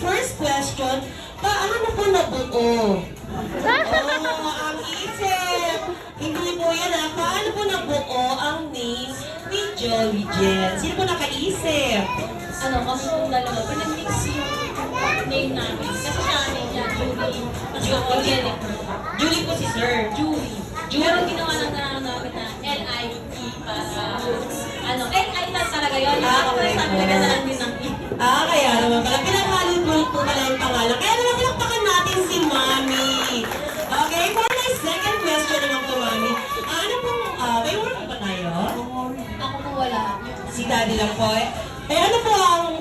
first question, paano po nabuo? Ang isip. Hindi po yan ha. Paano po nabuo ang name ni Jolly Jen? Sino po nakaisip? Kami yung dalawa, pinag-mix yung name namin. Kasi sa amin yan, Julie. Mas Julie. Julie po si Sir. Julie. Pero ginawa lang namin na L-I-E para, L-I na talaga yun. Okay Sabi po. na lang din ng E. Kaya naman pala. Pinaghalin po pala yung pangalan. Kaya naman pinagpakan natin si Mami. Okay, for my second question naman po, Mami. Ano pong, may work ba tayo? Ako po wala. Si Daddy lang po eh. Ano po ang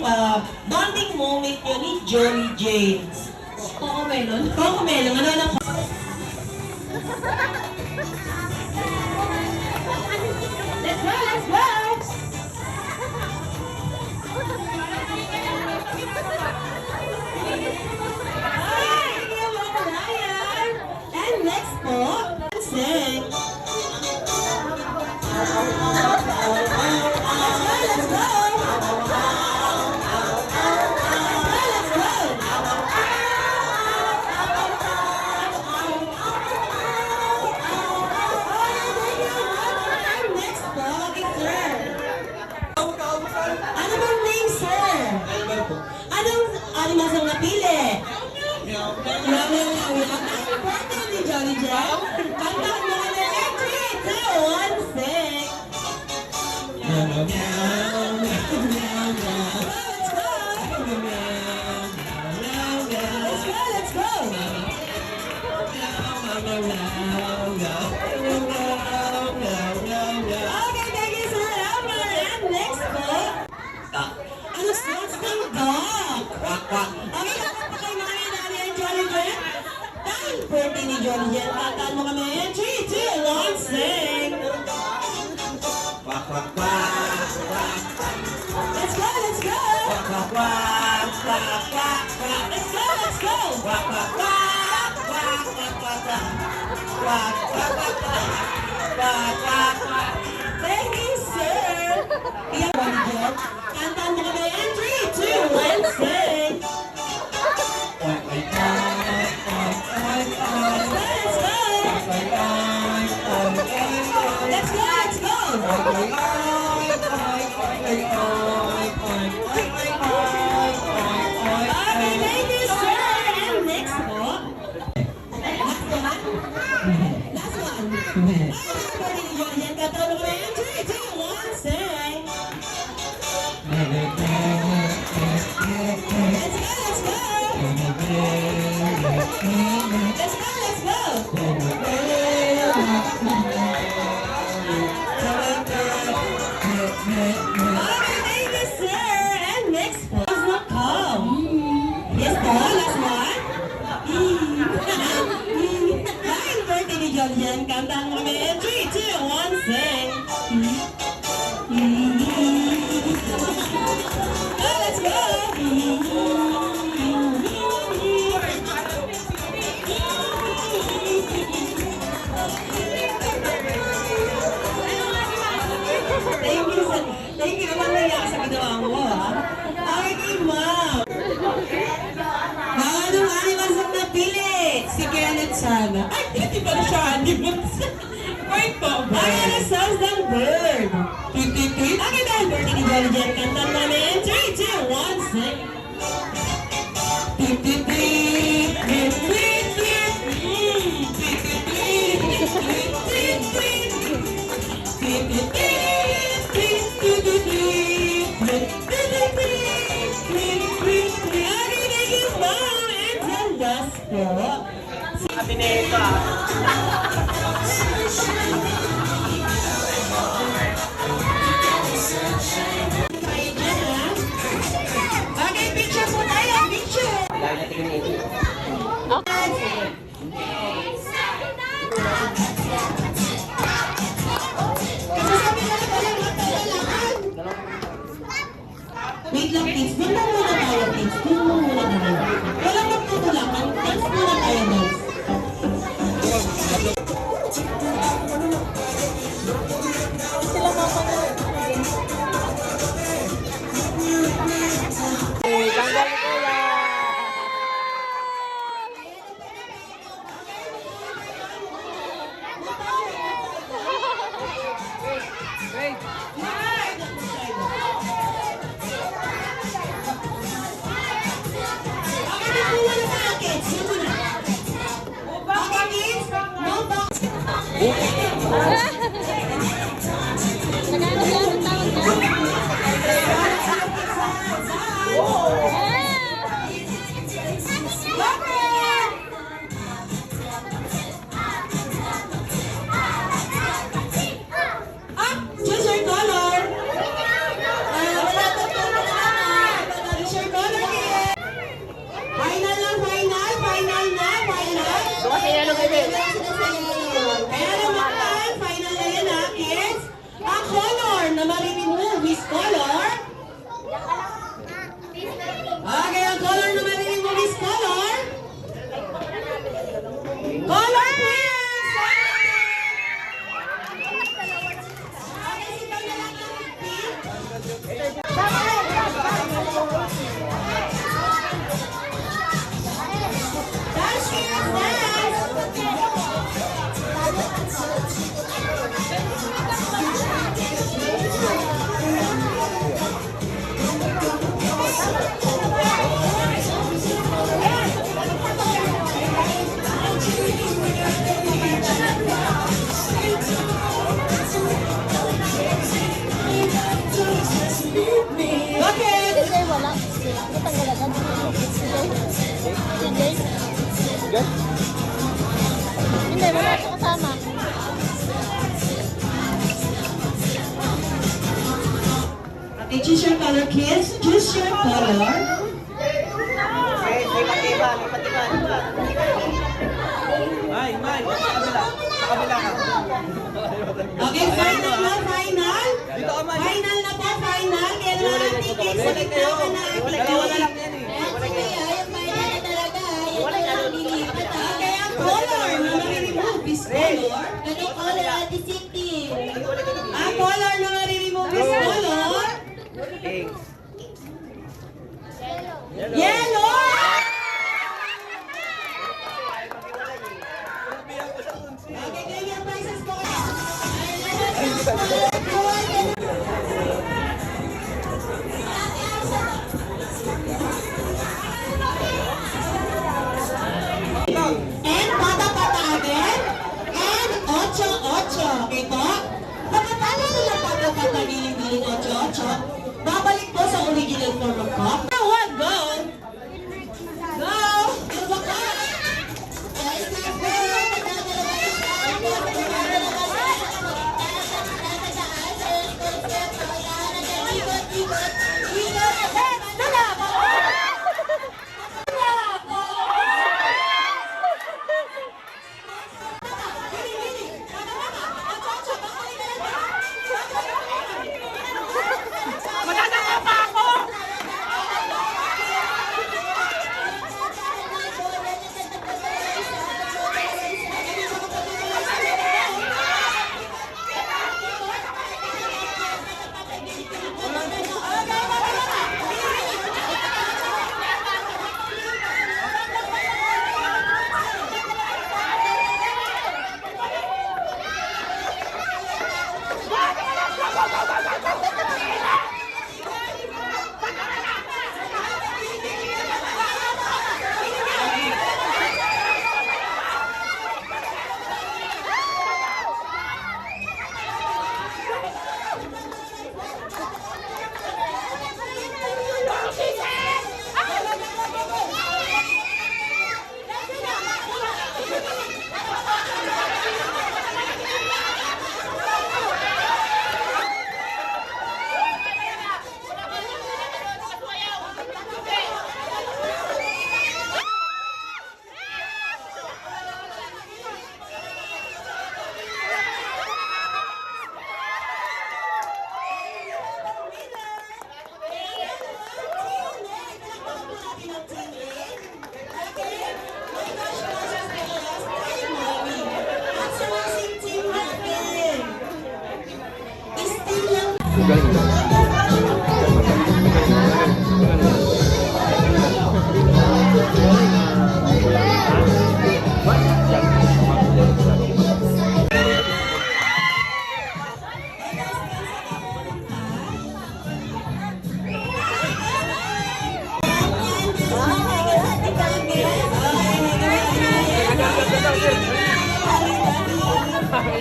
bonding moment nyo ni Jolly James? Coco Melon. Coco Melon, ano na po? Let's go, let's go! Hi! Ryan! And next po, sing. Let's go! Ano bang name, sir? Anong animasang napili? Birthday ni Jolly Jen. Kantahan mo kami. 3, 2, 1, sing. Let's go. Okay, thank you, Sir Elmer. And next po, ano sounds ng dog? Okay, dapat pa kayo mga inali ang Jolly Jen? Dahil birthday ni Jolly Jen, tataan mo kami. 3, 2, 1, sing. Let's go, let's go. Let's go, let's go. Thank you, sir. Yeah, Jolly Jen. Kantaan mo kami. 3, 2, 1, sing. Let's go. Let's go. Okay, thank you, sir. And next po. Last one. Last one. Birthday ni Jolly Jen. Kantaan mo kami. 3, 2, 1, sing. Let's go, let's go. Let's go, let's go. Okay, thank you, sir. And next po. Does not come. Yes po, last one. Dahil birthday ni Jolly Jen, kantahan mo kami. 3, 2, 1, sing. Let's go! Thank you naman naya sa ginawa mo, ha? Okay, kay ma'am. Anong animals ang napili? Si Kenneth sana. Ay, hindi pa na siya animals. Wait po. Ay, ano sounds ng bird? Tweet. Okay, dahil birthday ni Jolly Jen, kantan namin. 3, 2, 1, sing. Abineta. Okay, picture po tayo, picture. Wait lang, kids. Doon lang muna tayo, kids. Doon lang muna tayo. Walang magtutulakan. Dance muna tayo, guys. Tanggal ko yan! Nagano siya ang tawag niya? Choose your color. Wala to to choose your color. Final na, final. Final na, final. Kaya naman, final na yan ha, kids. Ang color na mariremove is color. Okay, ang color na mariremove is color. Color please! Dance, kids, dance! Bakit? Kasi wala. Matanggal agad. Hindi. Hindi, wala siya kasama. Okay, choose your color, kids. Choose your color. May, sa kabila. Sa kabila ka. Okay, final na, final. Dito ka, May. Final na po, final. Kaya na ang tickets sa gitna ka na ang Dalawa na lang tickets. yan eh. Okay, ang color na mariremove is color. Ang color na mariremove is color. Pink. Yellow! Okay, claim your prizes po. And pata-pata again. And 8-8. Okay po? Pagkatapos nila pata-pata giling-giling 8-8, babalik po sa original form of cup. Now, one, go! Go! Go!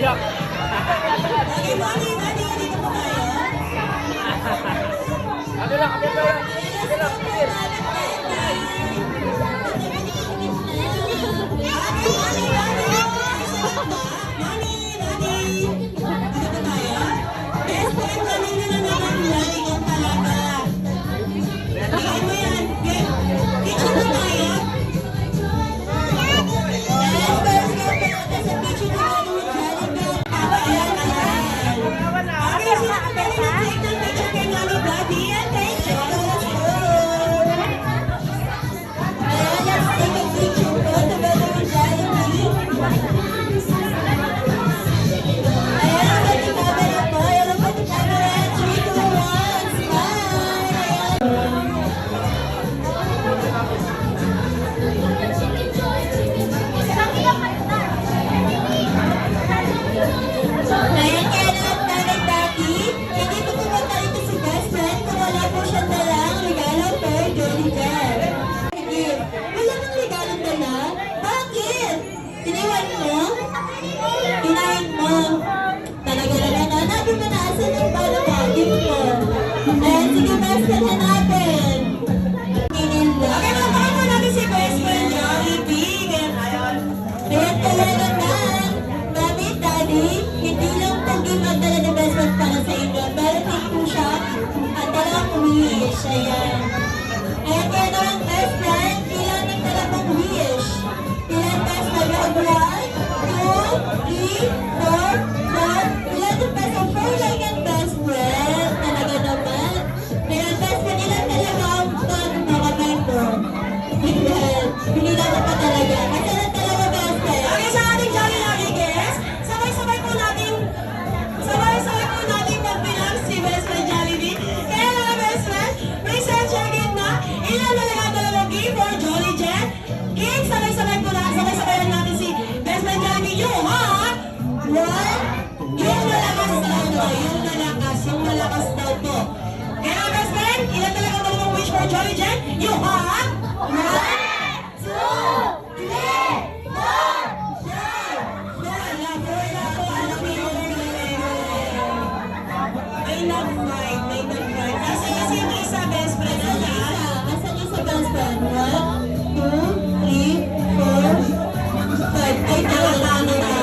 na natin. Okay, mababa po natin si best friend Jollibee. Kaya talaga na, Mami, Daddy, hindi lang po ginagdala ng best friend para sa inyo. Meron din po siya at talagang umiiyak siya yan. Kaya kaya naman best friend, ilan ang talagang wish? Ilan best friend? 1, 2, 3, 4, 5. Ilan ang best friend? 4 lang ang best friend. Talaga naman. Kaya best friend, ilan talaga ang pag-makabay mo? Pinila ko pa talaga. Kasi na talaga best friend. Okay, sa ating Jolly Lucky guest, sabay-sabay po natin magbilang si best friend Jollibee. Kaya mga best friend, research check-in na. Ilan talaga dalawang game for Jolly Jet? Game, sabay-sabay lang natin si best friend Jollibee. Yung malakas daw po. Kaya mga best friend, ilan talaga dalawang wish for Jolly Jet? Yung 1, 2, 3, 4, 5. May nag-fight. Kasi yung isa best friend na yan. Asan yung sa best friend? 1, 2, 3, 4, 5. Ay, nakakano na.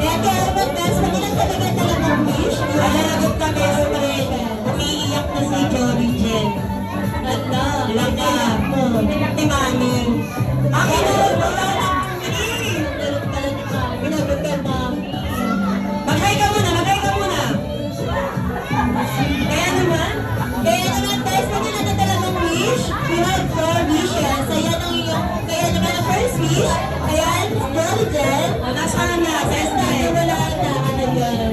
Kaya naman best friend, ilan talaga talagang wish? Alalagot ka best friend. Umiiyak na si Jory Jen. Laka. Ni Mami. Akin na lang wala ng tumi. Pinagot ka na. Maghay ka muna. Kaya naman guys, kung yun na talagang wish, we have 4 wishes. Kaya naman ang first wish, ayan, Jolly Jen. Nasaan na? Best time. Wala na. Ano yun?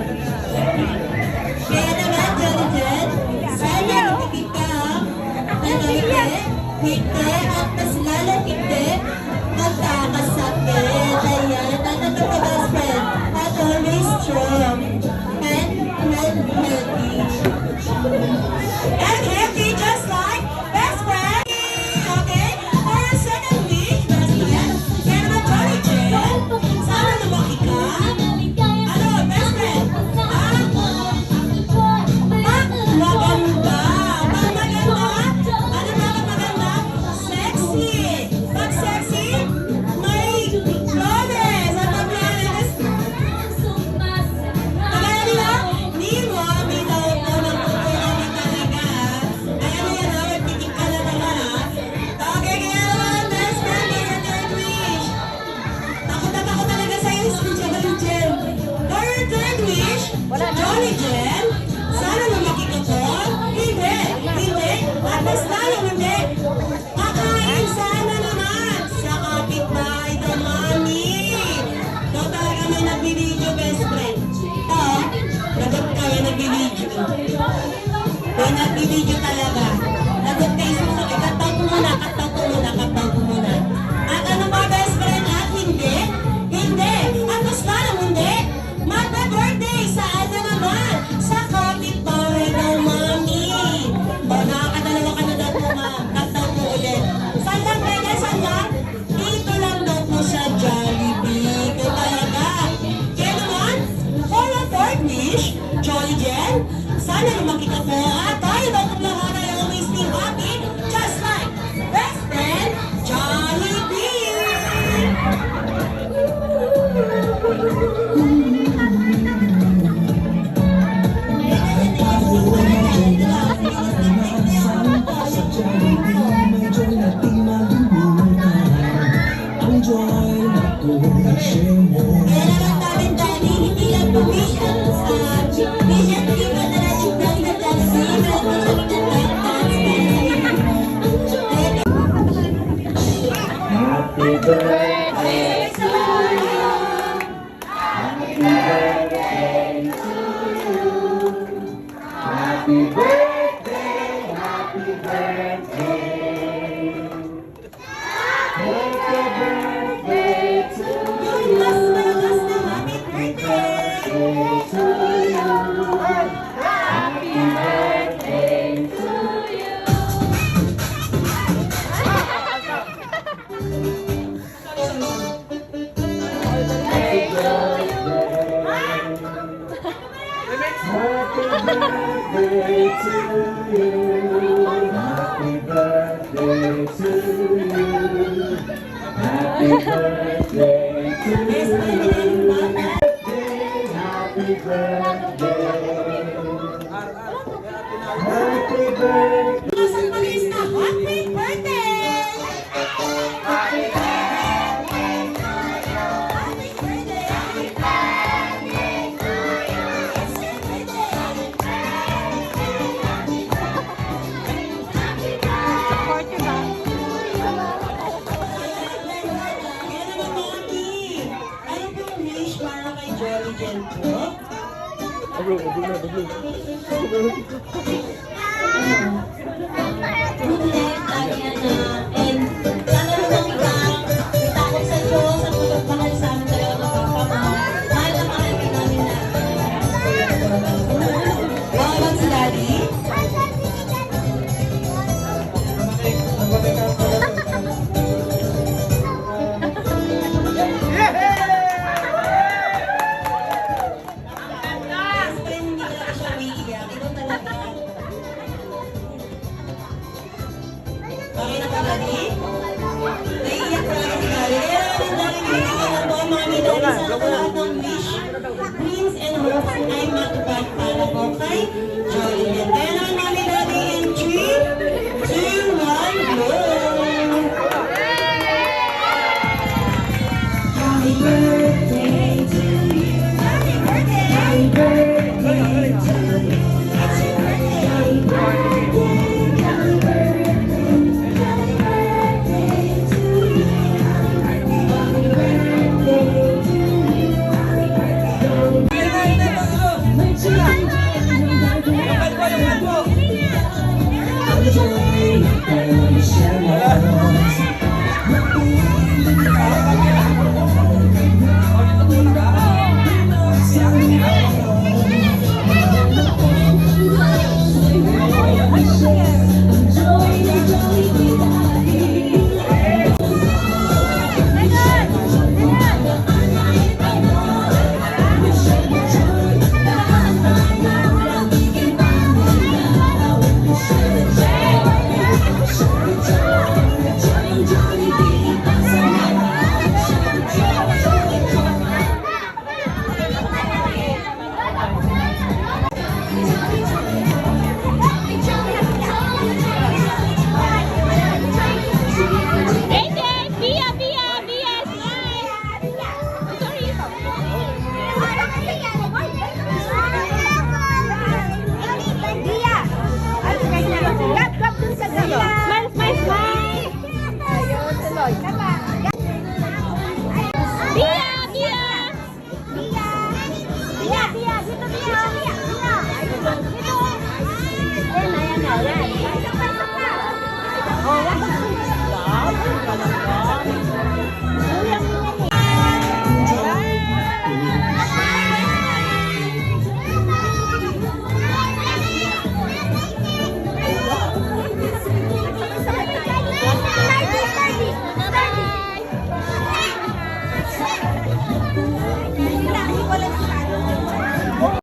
Kaya naman, Jolly Jen, sana nakikita ka na hindi, at mas lalong hindi, magkakasakit. Ayan, ano to ka best friend? At always strong. And healthy. And happy just like best friend. Okay? For our second week, best friend, kaya naman Jolly Jen, sana lumaki ka. Ano, best friend? Maganda. Ano maganda? Sexy. Pag sexy, may flores. At ang flores, kagaya nila, ni Mami daw po ng tutulungan talaga. Ayan na yan, magtitig ka na naman ha. Okay, kaya naman, best friend, your third wish. Takot na takot talaga sa'yo si Jolly Jen. For your third wish, Jolly Jen, sana lumaki ka po. Hindi. At mas lalong hindi. Kakain sana naman sa kapitbahay daw, Mami. Ikaw talaga may nagbibideo, best friend. Lagot ka, may nagbibideo. May nagbibideo talaga. Lagot kayo susunod. Kataw ko muna. At ano ba, best friend? At hindi. At mas lalong hindi. Magpa-birthday sa ano naman? Sa kapitbahay daw, Mami. O, nakakadalawa ka na daw po, ma'am. Kataw po ulit. Saan lang, Bega? Saan lang? Dito lang daw po sa Jollibee. Ikaw talaga. Kaya naman, for our fourth wish, Jolly Jen, sana lumaki ka po. At tayo daw kung lahat ay always be happy, just like best friend, Jollibee. Kaya naman namin, Daddy, hindi lang po vision team na natin ng Jollibee, pero po siya Happy birthday to you. Happy birthday to you. Happy birthday, happy birthday. Happy birthday to yung mas malakas na happy birthday. to you. Happy birthday to you. Happy birthday. birthday to you. Happy birthday to you. Happy birthday to you. Happy birthday. Happy birthday. Nasa palis na happy birthday! Happy Ano pong wish para kay Jolly Jen po? Good night, Ariana. And sana naman ikaw, may takot sa Diyos at magpapahal sa amin talaga ng papa mo. Mahal na mahal ka namin lahat. Bawat si Daddy? Best friend, hindi talaga siya umiiyak. Ikaw talaga. Okay na ba, Daddy? Naiiyak talaga si Daddy. Kaya namin, Daddy, binigyan na po ang mga medalya sa